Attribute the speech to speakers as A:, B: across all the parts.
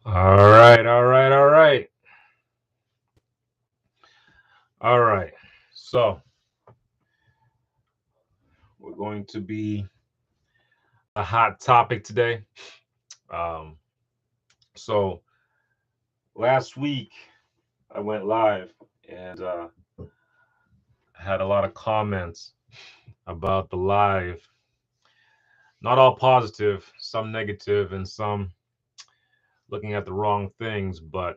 A: All right, all right, all right. All right. So we're going to be a hot topic today. Um, so last week I went live and had a lot of comments about the live. Not all positive, some negative, and some looking at the wrong things, but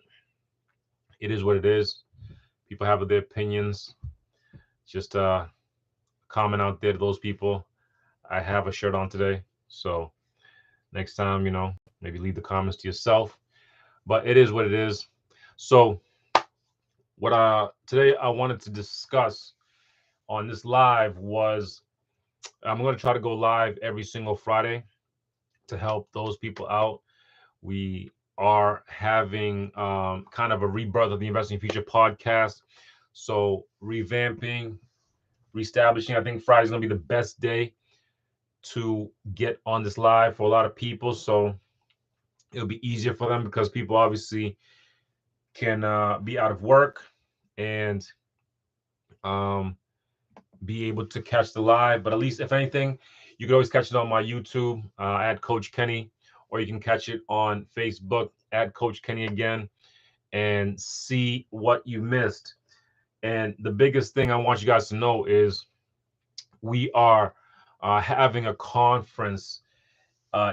A: it is what it is. People have their opinions. Just comment out there to those people. I have a shirt on today. So next time, maybe leave the comments to yourself. But it is what it is. So what today I wanted to discuss on this live was I'm going to try to go live every single Friday to help those people out. We are having kind of a rebirth of the Investing Future podcast. So revamping, reestablishing. I think Friday's going to be the best day to get on this live for a lot of people. So it'll be easier for them because people obviously can be out of work and um, be able to catch the live. But at least, if anything, you can always catch it on my YouTube at Coach Kenny, or you can catch it on Facebook at Coach Kenny again and see what you missed. And the biggest thing I want you guys to know is we are having a conference.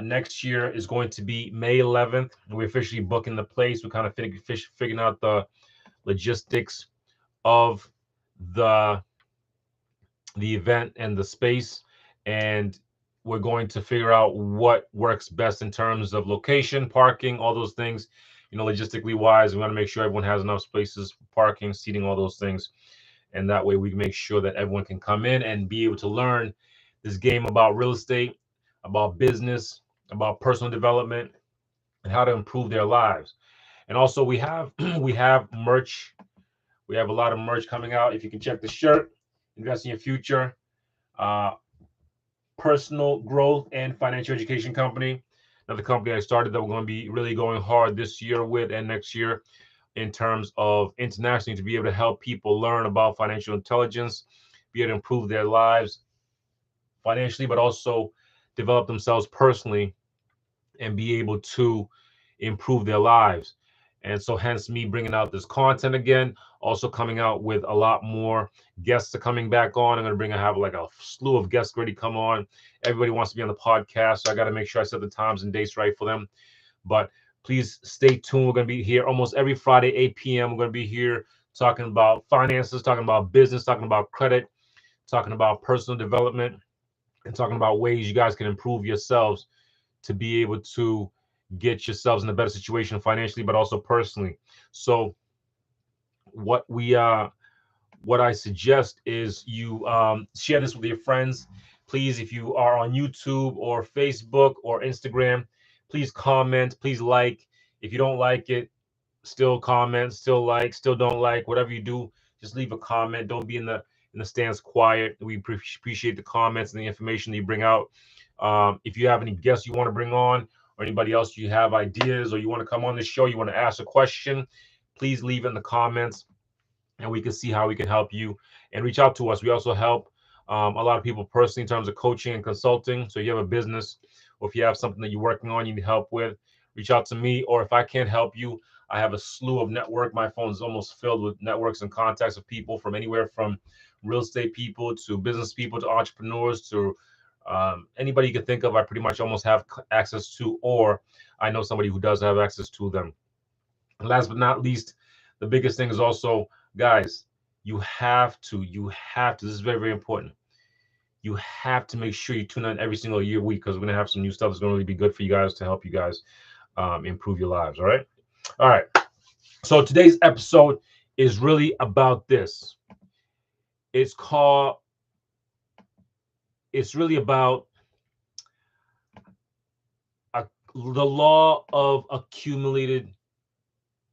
A: Next year is going to be May 11th. We're officially booking the place. We're kind of figuring out the logistics of the event and the space, and we're going to figure out what works best in terms of location, parking, all those things. Logistically wise, we want to make sure everyone has enough spaces for parking, seating, all those things, and that way we can make sure that everyone can come in and be able to learn this game about real estate, about business, about personal development, and how to improve their lives. And also we have we have merch. We have a lot of merch coming out. If you can check the shirt, Invest in Your Future, uh, personal growth and financial education company. Another company I started that we're going to be really going hard this year with and next year in terms of internationally to be able to help people learn about financial intelligence, be able to improve their lives financially, but also develop themselves personally and be able to improve their lives. And so hence me bringing out this content again, also coming out with a lot more guests are coming back on. I'm going to have like a slew of guests ready to come on. Everybody wants to be on the podcast, so I got to make sure I set the times and dates right for them. But please stay tuned. We're going to be here almost every Friday, 8 p.m. We're going to be here talking about finances, talking about business, talking about credit, talking about personal development, and talking about ways you guys can improve yourselves to be able to get yourselves in a better situation financially, but also personally. So what I suggest is you share this with your friends. Please, if you are on YouTube or Facebook or Instagram, please comment, please like. If you don't like it, still comment, still like, still don't like, whatever you do, just leave a comment. Don't be in the stands quiet. We appreciate the comments and the information that you bring out. If you have any guests you want to bring on, or anybody else you have ideas, or you want to come on the show, you want to ask a question, please leave it in the comments, and we can see how we can help you and reach out to us. We also help a lot of people personally in terms of coaching and consulting. So if you have a business, or if you have something that you're working on, you need help with, reach out to me. Or if I can't help you, I have a slew of network. My phone is almost filled with networks and contacts of people from anywhere from real estate people to business people to entrepreneurs to anybody you can think of. I pretty much almost have access to, or I know somebody who does have access to them. And last but not least, the biggest thing is also, guys, this is very, very important. You have to make sure you tune in every single week, because we're going to have some new stuff that's going to really be good for you guys to help you guys improve your lives. All right. All right. So today's episode is really about this. It's really about the law of accumulated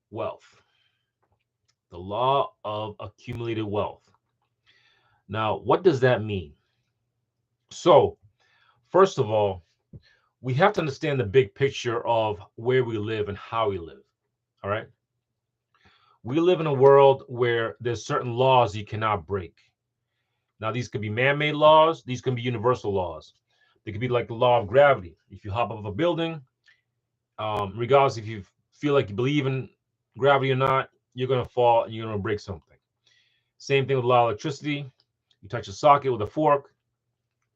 A: wealth. The law of accumulated wealth. Now, what does that mean? So, first of all, we have to understand the big picture of where we live and how we live. All right. We live in a world where there's certain laws you cannot break. Now, these could be man-made laws. These can be universal laws. They could be like the law of gravity. If you hop off a building, regardless if you feel like you believe in gravity or not, you're going to fall and you're going to break something. Same thing with the law of electricity. You touch a socket with a fork,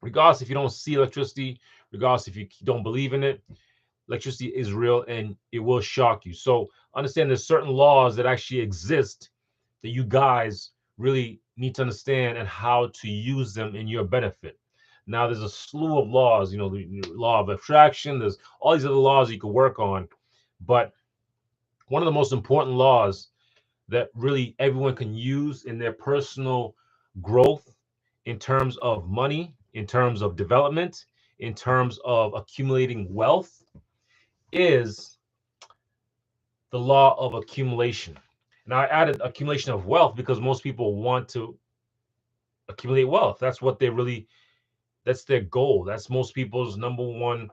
A: regardless if you don't see electricity, regardless if you don't believe in it, electricity is real and it will shock you. So understand there's certain laws that actually exist that you guys really need to understand and how to use them in your benefit. Now, there's a slew of laws, you know, the law of attraction, there's all these other laws you can work on. But one of the most important laws that really everyone can use in their personal growth in terms of money, in terms of development, in terms of accumulating wealth is the law of accumulation. Now, I added accumulation of wealth because most people want to accumulate wealth. That's what they really, that's their goal. That's most people's number one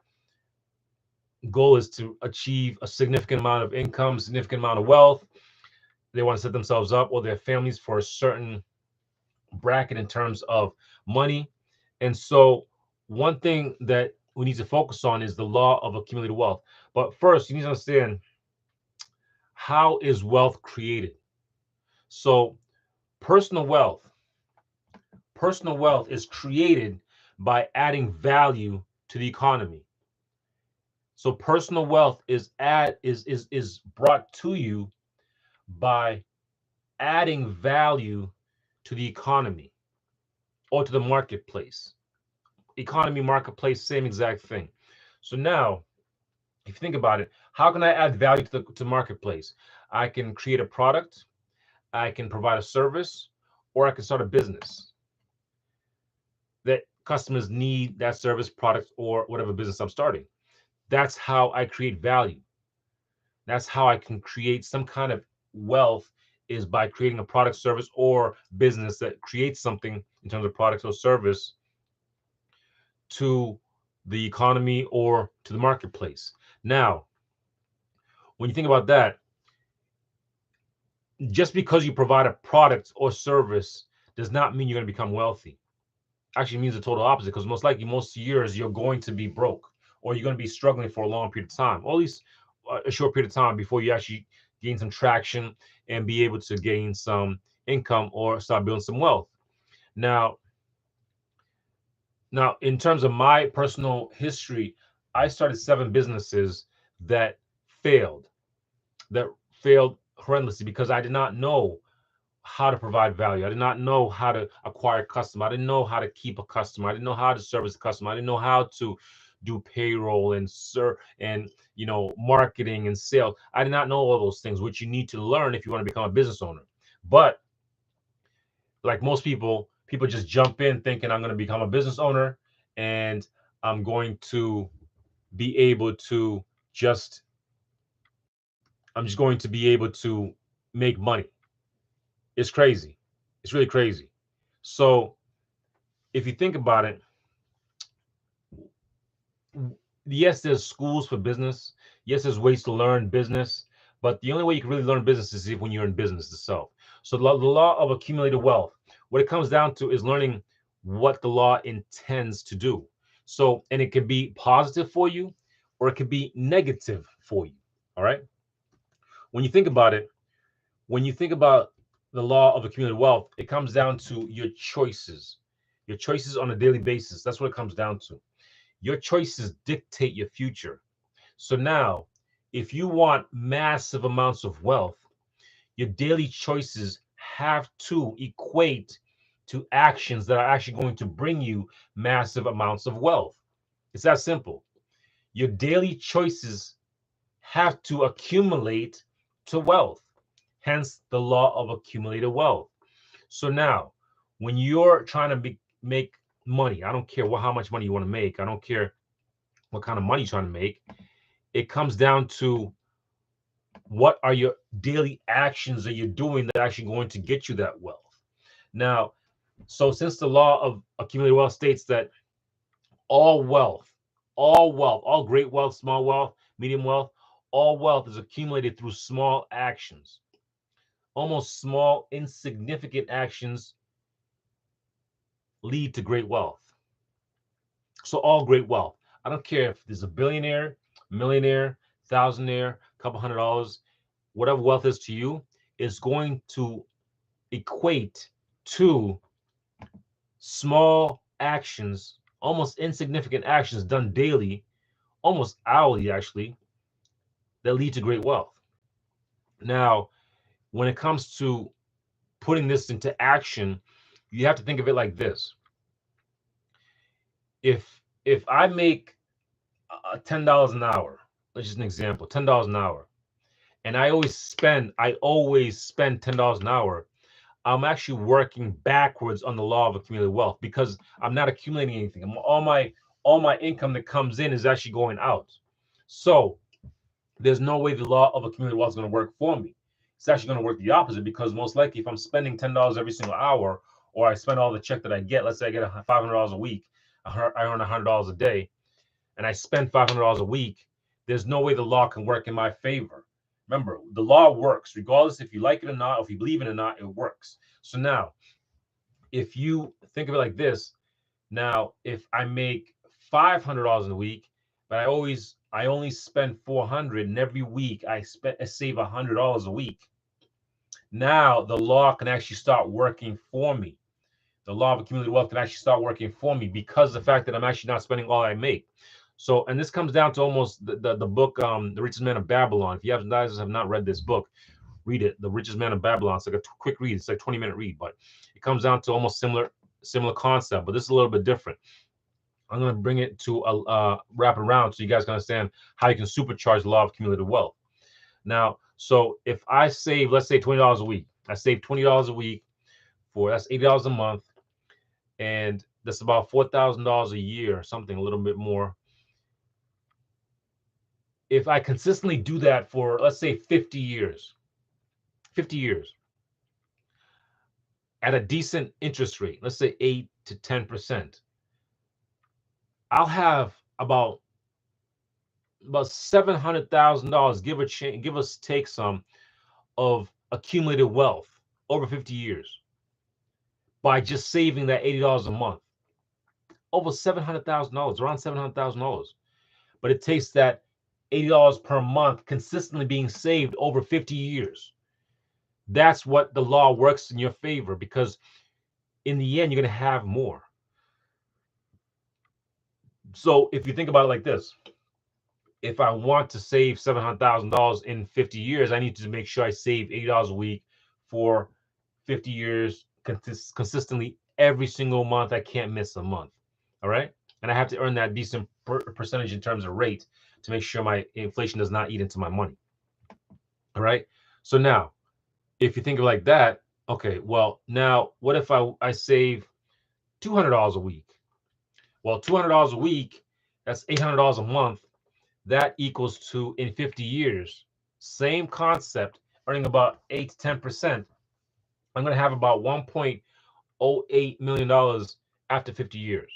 A: goal, is to achieve a significant amount of income, significant amount of wealth. They want to set themselves up or their families for a certain bracket in terms of money. And so one thing that we need to focus on is the law of accumulated wealth. But first, you need to understand, how is wealth created? So personal wealth is created by adding value to the economy. So personal wealth is brought to you by adding value to the economy or to the marketplace. Economy, marketplace, same exact thing. So now, if you think about it, how can I add value to the marketplace? I can create a product, I can provide a service, or I can start a business that customers need that service, product, or whatever business I'm starting. That's how I create value. That's how I can create some kind of wealth, is by creating a product, service, or business that creates something in terms of products or service to the economy or to the marketplace. Now, when you think about that, just because you provide a product or service does not mean you're going to become wealthy. Actually means the total opposite, because most likely most years you're going to be broke, or you're going to be struggling for a long period of time, or at least a short period of time, before you actually gain some traction and be able to gain some income or start building some wealth. Now, in terms of my personal history, I started 7 businesses that failed, that failed horrendously, because I did not know how to provide value. I did not know how to acquire a customer. I didn't know how to keep a customer. I didn't know how to service a customer. I didn't know how to do payroll and marketing and sales. I did not know all those things, which you need to learn if you want to become a business owner. But like most people just jump in thinking, I'm going to become a business owner and I'm going to be able to I'm just going to be able to make money. It's crazy. It's really crazy. So if you think about it, yes, there's schools for business. Yes, there's ways to learn business, but the only way you can really learn business is when you're in business itself. So the law of accumulated wealth, what it comes down to is learning what the law intends to do. So, and it can be positive for you, or it could be negative for you. All right. When you think about it, when you think about the law of accumulated wealth, it comes down to your choices on a daily basis. That's what it comes down to. Your choices dictate your future. So now, if you want massive amounts of wealth, your daily choices have to equate to actions that are actually going to bring you massive amounts of wealth. It's that simple. Your daily choices have to accumulate to wealth, hence the law of accumulated wealth. So now, when you're trying to make money, I don't care how much money you want to make, I don't care what kind of money you're trying to make, it comes down to what are your daily actions that you're doing that are actually going to get you that wealth. Now, so since the law of accumulated wealth states that all wealth All wealth, all great wealth, small wealth, medium wealth, all wealth is accumulated through small actions. Almost small, insignificant actions lead to great wealth. So all great wealth. I don't care if there's a billionaire, millionaire, thousandaire, couple $100, whatever wealth is to you, is going to equate to small actions, almost insignificant actions done daily, almost hourly actually, that lead to great wealth. Now, when it comes to putting this into action, you have to think of it like this. If I make $10 an hour, that's just an example, $10 an hour, and I always spend $10 an hour, I'm actually working backwards on the law of accumulated wealth because I'm not accumulating anything. All my income that comes in is actually going out. So there's no way the law of accumulated wealth is going to work for me. It's actually going to work the opposite, because most likely if I'm spending $10 every single hour, or I spend all the check that I get, let's say I get $500 a week, I earn $100 a day, and I spend $500 a week, there's no way the law can work in my favor. Remember, the law works regardless if you like it or not, or if you believe it or not, it works. So now, if you think of it like this, now if I make $500 a week, but I only spend $400, and every week I save $100 a week. Now the law can actually start working for me. The law of accumulated wealth can actually start working for me because of the fact that I'm actually not spending all I make. So, and this comes down to almost the book, The Richest Man of Babylon. If you guys have not read this book, read it. The Richest Man of Babylon. It's like a quick read. It's like 20-minute read, but it comes down to almost similar concept, but this is a little bit different. I'm going to bring it to a wrap around so you guys can understand how you can supercharge the law of accumulated wealth. Now, so if I save, let's say $20 a week, I save $20 a week that's $80 a month, and that's about $4,000 a year, something a little bit more. If I consistently do that for, let's say, 50 years at a decent interest rate, let's say 8 to 10%, I'll have about $700,000, give us take some, of accumulated wealth over 50 years by just saving that $80 a month. Over $700,000, around $700,000. But it takes that $80 per month consistently being saved over 50 years. That's what the law works in your favor, because in the end, you're going to have more. So if you think about it like this, if I want to save $700,000 in 50 years, I need to make sure I save $80 a week for 50 years consistently every single month. I can't miss a month. All right. And I have to earn that decent percentage in terms of rate to make sure my inflation does not eat into my money. All right. So now, if you think of it like that, okay, well, now what if I save $200 a week? Well, $200 a week, that's $800 a month. That equals to, in 50 years, same concept, earning about 8 to 10%. I'm going to have about $1.08 million after 50 years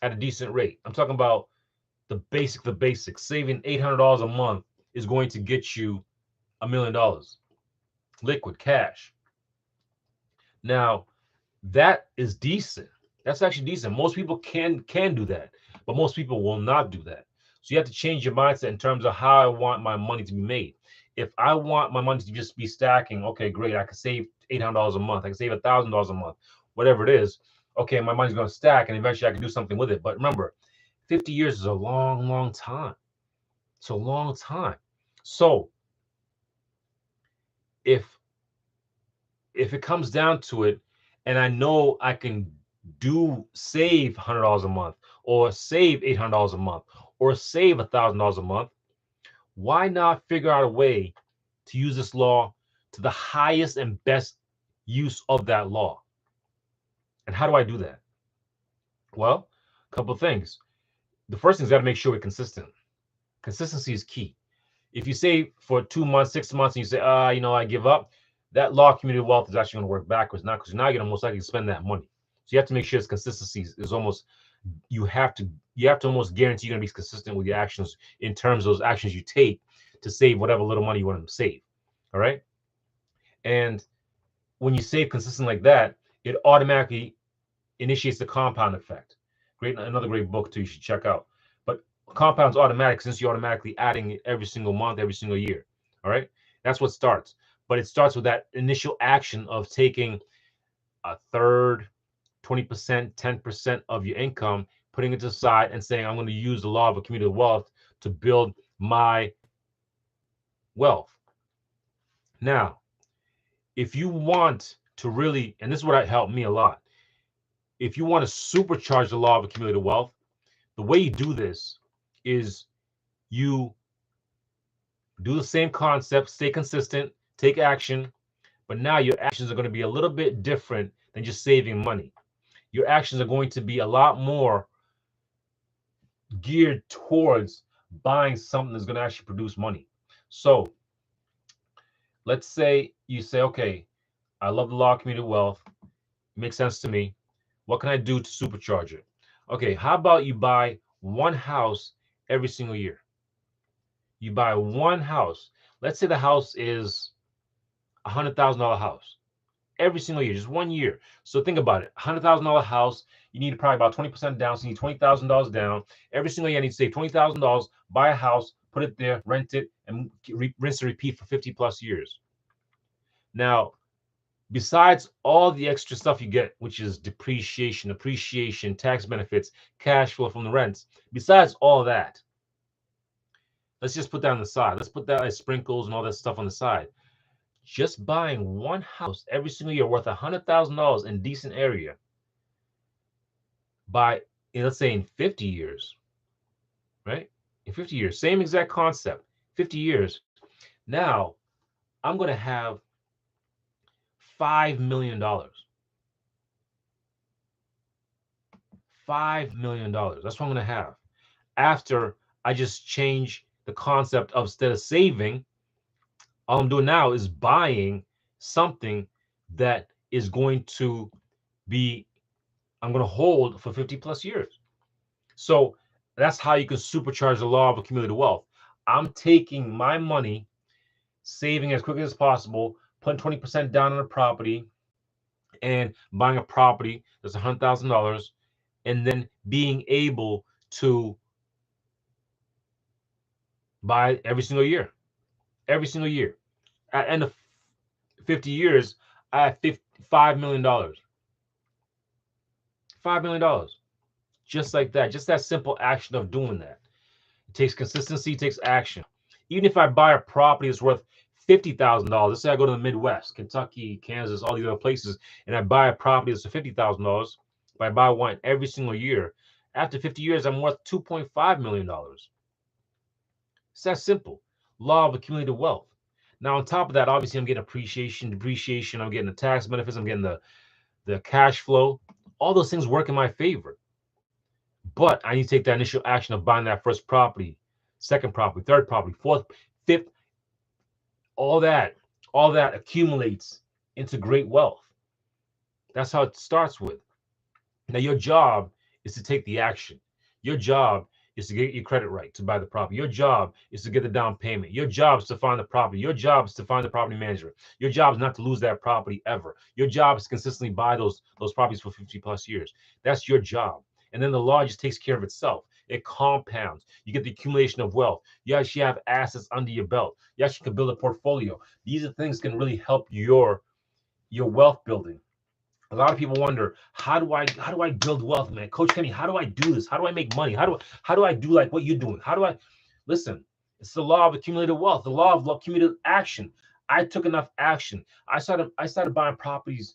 A: at a decent rate. I'm talking about the basics. Saving $800 a month is going to get you $1 million liquid cash. Now, that is decent. That's actually decent. Most people can do that, but most people will not do that. So you have to change your mindset in terms of how I want my money to be made. If I want my money to just be stacking, okay, great. I can save $800 a month. I can save $1,000 a month, whatever it is. Okay, my money's going to stack, and eventually I can do something with it. But remember, 50 years is a long, long time. It's a long time. So if it comes down to it, and I know I can save $100 a month, or save $800 a month, or save $1,000 a month, why not figure out a way to use this law to the highest and best use of that law? And how do I do that? Well, a couple of things. The first thing is got to make sure we're consistent. Consistency is key. If you save for 2 months, 6 months, and you say, I give up, that law of accumulated wealth is actually going to work backwards because now you're going to most likely spend that money. So you have to make sure its consistency is almost, you have to you have to almost guarantee you're going to be consistent with your actions in terms of those actions you take to save whatever little money you want to save. All right. And when you save consistent like that, it automatically initiates the compound effect. Another great book too, you should check out. But compound's automatic since you're automatically adding it every single month, every single year. All right. That's what starts. But it starts with that initial action of taking a third, 20%, 10% of your income, putting it to the side and saying, I'm going to use the law of accumulated wealth to build my wealth. Now, if you want to really, and this is what helped me a lot, if you want to supercharge the law of accumulated wealth, the way you do this is you do the same concept, stay consistent, take action, but now your actions are going to be a little bit different than just saving money. Your actions are going to be a lot more geared towards buying something that's going to actually produce money. So let's say you say, okay, I love the law of accumulated wealth. It makes sense to me. What can I do to supercharge it? Okay, how about you buy one house every single year? You buy one house. Let's say the house is $100,000 house every single year, just 1 year. So think about it. $100,000 house, you need probably about 20% down. So you need $20,000 down. Every single year, I need to save $20,000, buy a house, put it there, rent it, and rinse and repeat for 50 plus years. Now, besides all the extra stuff you get, which is depreciation, appreciation, tax benefits, cash flow from the rents, besides all that, let's just put that on the side. Let's put that as sprinkles and all that stuff on the side. Just buying one house every single year worth $100,000 in decent area by, let's say in 50 years, right? In 50 years, same exact concept, 50 years. Now I'm going to have $5 million. $5 million. That's what I'm going to have after I just change the concept of, instead of saving, all I'm doing now is buying something that is going to be, I'm going to hold for 50 plus years. So that's how you can supercharge the law of accumulated wealth. I'm taking my money, saving as quickly as possible, putting 20% down on a property, and buying a property that's $100,000, and then being able to buy every single year. Every single year. At the end of 50 years, I have $5 million. $5 million. Just like that. Just that simple action of doing that. It takes consistency, it takes action. Even if I buy a property that's worth $50,000, let's say I go to the Midwest, Kentucky, Kansas, all these other places, and I buy a property that's $50,000, but I buy one every single year, after 50 years, I'm worth $2.5 million. It's that simple. Law of accumulated wealth. Now, on top of that, obviously, I'm getting appreciation, depreciation, I'm getting the tax benefits, I'm getting the cash flow. All those things work in my favor. But I need to take that initial action of buying that first property, second property, third property, fourth, fifth. All that accumulates into great wealth. That's how it starts with. Now, your job is to take the action. Your job is to get your credit right to buy the property. Your job is to get the down payment. Your job is to find the property. Your job is to find the property manager. Your job is not to lose that property ever. Your job is to consistently buy those properties for 50 plus years. That's your job. And then the law just takes care of itself. It compounds. You get the accumulation of wealth. You actually have assets under your belt. You actually can build a portfolio. These are things that can really help your wealth building. A lot of people wonder, how do I build wealth, man? Coach Kenny, how do I do this? How do I make money? How do I do like what you're doing? How do I listen? It's the law of accumulated wealth, the law of accumulated action. I took enough action. I started buying properties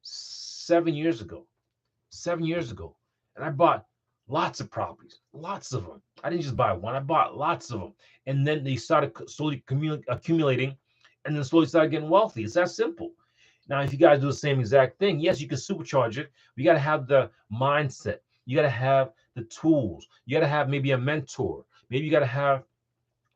A: 7 years ago. 7 years ago. And I bought lots of properties, lots of them. I didn't just buy one, I bought lots of them. And then they started slowly accumulating, and then slowly started getting wealthy. It's that simple. Now, if you guys do the same exact thing, yes, you can supercharge it. You got to have the mindset. You got to have the tools. You got to have maybe a mentor. Maybe you got to have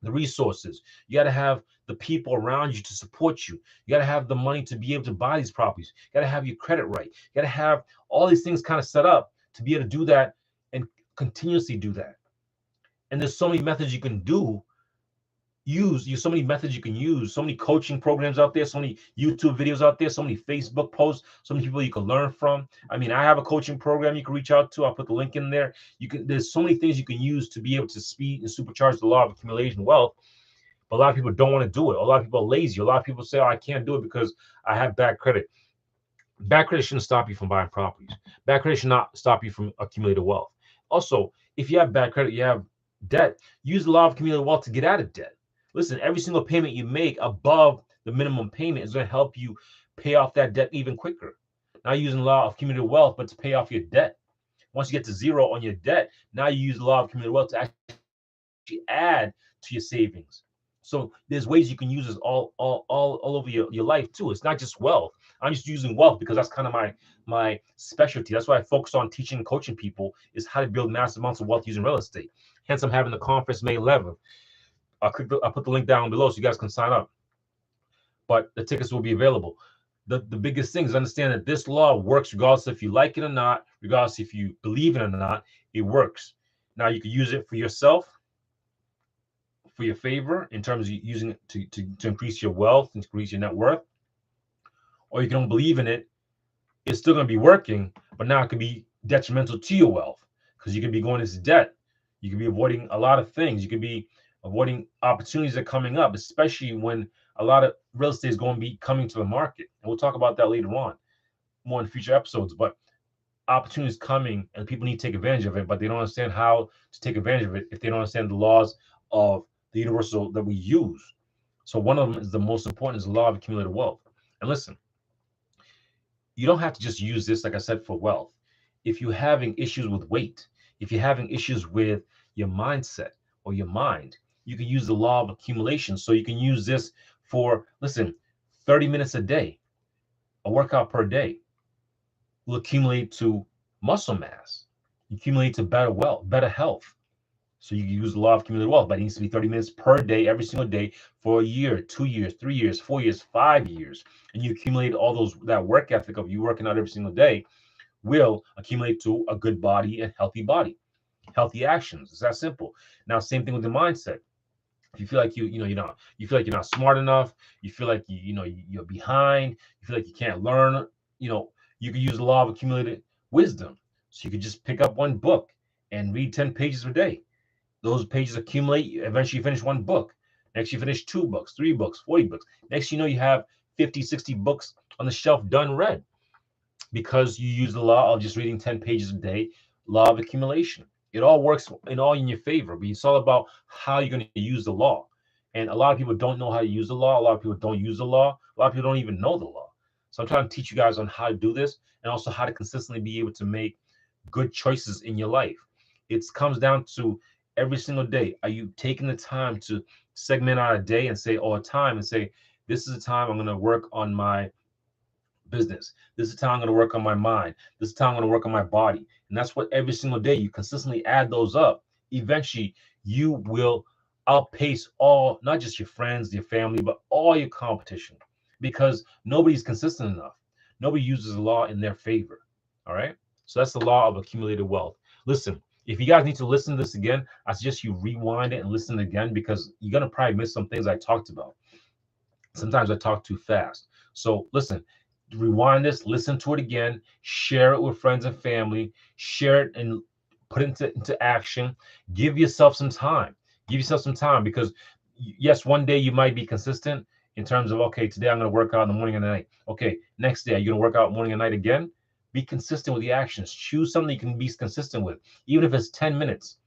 A: the resources. You got to have the people around you to support you. You got to have the money to be able to buy these properties. You got to have your credit right. You got to have all these things kind of set up to be able to do that and continuously do that. And there's so many methods you can use so many methods you can use, so many coaching programs out there, so many YouTube videos out there, so many Facebook posts, so many people you can learn from. I mean, I have a coaching program you can reach out to. I'll put the link in there. There's so many things you can use to be able to speed and supercharge the law of accumulation wealth. But a lot of people don't want to do it. A lot of people are lazy. A lot of people say, oh, I can't do it because I have bad credit. Bad credit shouldn't stop you from buying properties. Bad credit should not stop you from accumulating wealth. Also, if you have bad credit, you have debt, use the law of accumulated wealth to get out of debt. Listen, every single payment you make above the minimum payment is going to help you pay off that debt even quicker. Now you're using the law of accumulated wealth, but to pay off your debt. Once you get to zero on your debt, now you use the law of accumulated wealth to actually add to your savings. So there's ways you can use this all over your life too. It's not just wealth. I'm just using wealth because that's kind of my specialty. That's why I focus on teaching and coaching people is how to build massive amounts of wealth using real estate. Hence, I'm having the conference May 11th. I'll put the link down below so you guys can sign up. But the tickets will be available. The biggest thing is understand that this law works regardless if you like it or not, regardless if you believe it or not, it works. Now you can use it for yourself, for your favor, in terms of using it to increase your wealth, increase your net worth. Or you don't believe in it, it's still going to be working, but now it can be detrimental to your wealth because you can be going into debt. You can be avoiding a lot of things. You can be avoiding opportunities that are coming up, especially when a lot of real estate is going to be coming to the market. And we'll talk about that later on, more in future episodes. But opportunities coming and people need to take advantage of it, but they don't understand how to take advantage of it if they don't understand the laws of the universal that we use. So one of them is the most important is the law of accumulated wealth. And listen, you don't have to just use this, like I said, for wealth. If you're having issues with weight, if you're having issues with your mindset or your mind, you can use the law of accumulation. So you can use this for, listen, 30 minutes a day, a workout per day will accumulate to muscle mass, accumulate to better wealth, better health. So you can use the law of accumulated wealth, but it needs to be 30 minutes per day, every single day for a year, 2 years, 3 years, 4 years, 5 years. And you accumulate all that work ethic of you working out every single day will accumulate to a good body and healthy body, healthy actions. It's that simple. Now, same thing with the mindset. If you feel like you feel like you're not smart enough, you feel like you're behind, you feel like you can't learn, you can use the law of accumulated wisdom. So you could just pick up one book and read 10 pages a day. Those pages accumulate. Eventually, you finish one book. Next, you finish 2 books, 3 books, 40 books. Next, you have 50, 60 books on the shelf done read because you use the law of just reading 10 pages a day, law of accumulation. It all works in your favor, but it's all about how you're going to use the law. And a lot of people don't know how to use the law. A lot of people don't use the law. A lot of people don't even know the law. So I'm trying to teach you guys on how to do this and also how to consistently be able to make good choices in your life. It comes down to every single day. Are you taking the time to segment out a day and say, this is the time I'm going to work on my business. This is the time I'm going to work on my mind. This is the time I'm going to work on my body. And that's what every single day you consistently add those up. Eventually, you will outpace not just your friends, your family, but all your competition because nobody's consistent enough. Nobody uses the law in their favor. All right. So that's the law of accumulated wealth. Listen, if you guys need to listen to this again, I suggest you rewind it and listen again because you're going to probably miss some things I talked about. Sometimes I talk too fast. So listen, rewind this, listen to it again, share it with friends and family, share it and put it into action. Give yourself some time. Give yourself some time because yes, one day you might be consistent in terms of, okay, today I'm going to work out in the morning and the night. Okay, next day, are you going to work out morning and night again? Be consistent with the actions. Choose something you can be consistent with. Even if it's 10 minutes,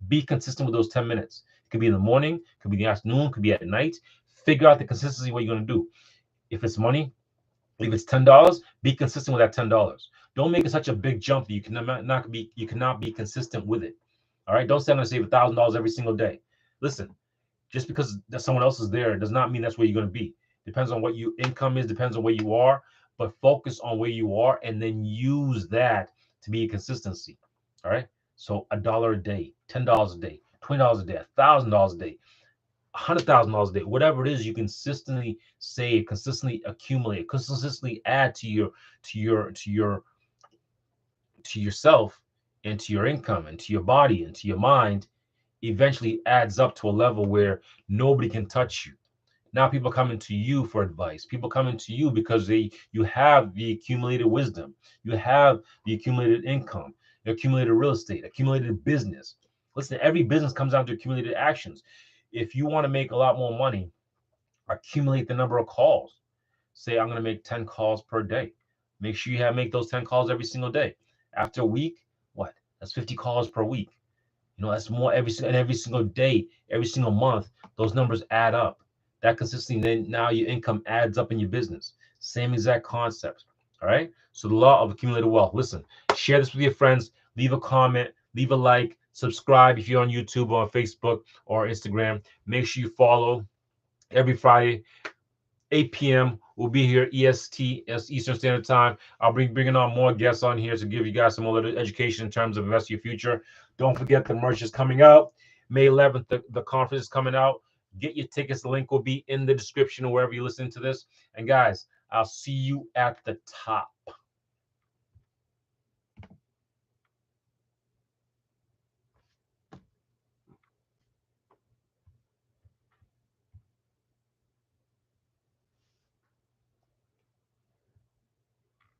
A: be consistent with those 10 minutes. It could be in the morning, it could be in the afternoon, it could be at night. Figure out the consistency, what you're going to do. If it's money, if it's $10, be consistent with that $10. Don't make it such a big jump that you cannot be consistent with it. All right. Don't say I'm going to save $1,000 every single day. Listen, just because someone else is there does not mean that's where you're going to be. Depends on what your income is, depends on where you are, but focus on where you are and then use that to be a consistency. All right. So $1 a day, $10 a day, $20 a day, $1,000 a day, $100,000 a day, whatever it is, you consistently save, consistently accumulate, consistently add to yourself, into your income, into your body, into your mind, eventually adds up to a level where nobody can touch you. Now people coming to you for advice. People coming to you because you have the accumulated wisdom, you have the accumulated income, the accumulated real estate, accumulated business. Listen, every business comes down to accumulated actions. If you want to make a lot more money, accumulate the number of calls. Say I'm going to make 10 calls per day. Make sure you make those 10 calls every single day. After a week, what? That's 50 calls per week. That's more every single day, every single month. Those numbers add up. That consistency, then now your income adds up in your business. Same exact concept. All right. So the law of accumulated wealth. Listen, share this with your friends. Leave a comment. Leave a like. Subscribe if you're on YouTube or on Facebook or Instagram. Make sure you follow every Friday. 8 p.m. We'll be here EST, Eastern Standard Time. I'll be bringing on more guests on here to give you guys some more education in terms of investing your future. Don't forget the merch is coming out. May 11th, the conference is coming out. Get your tickets. The link will be in the description or wherever you listen to this. And guys, I'll see you at the top.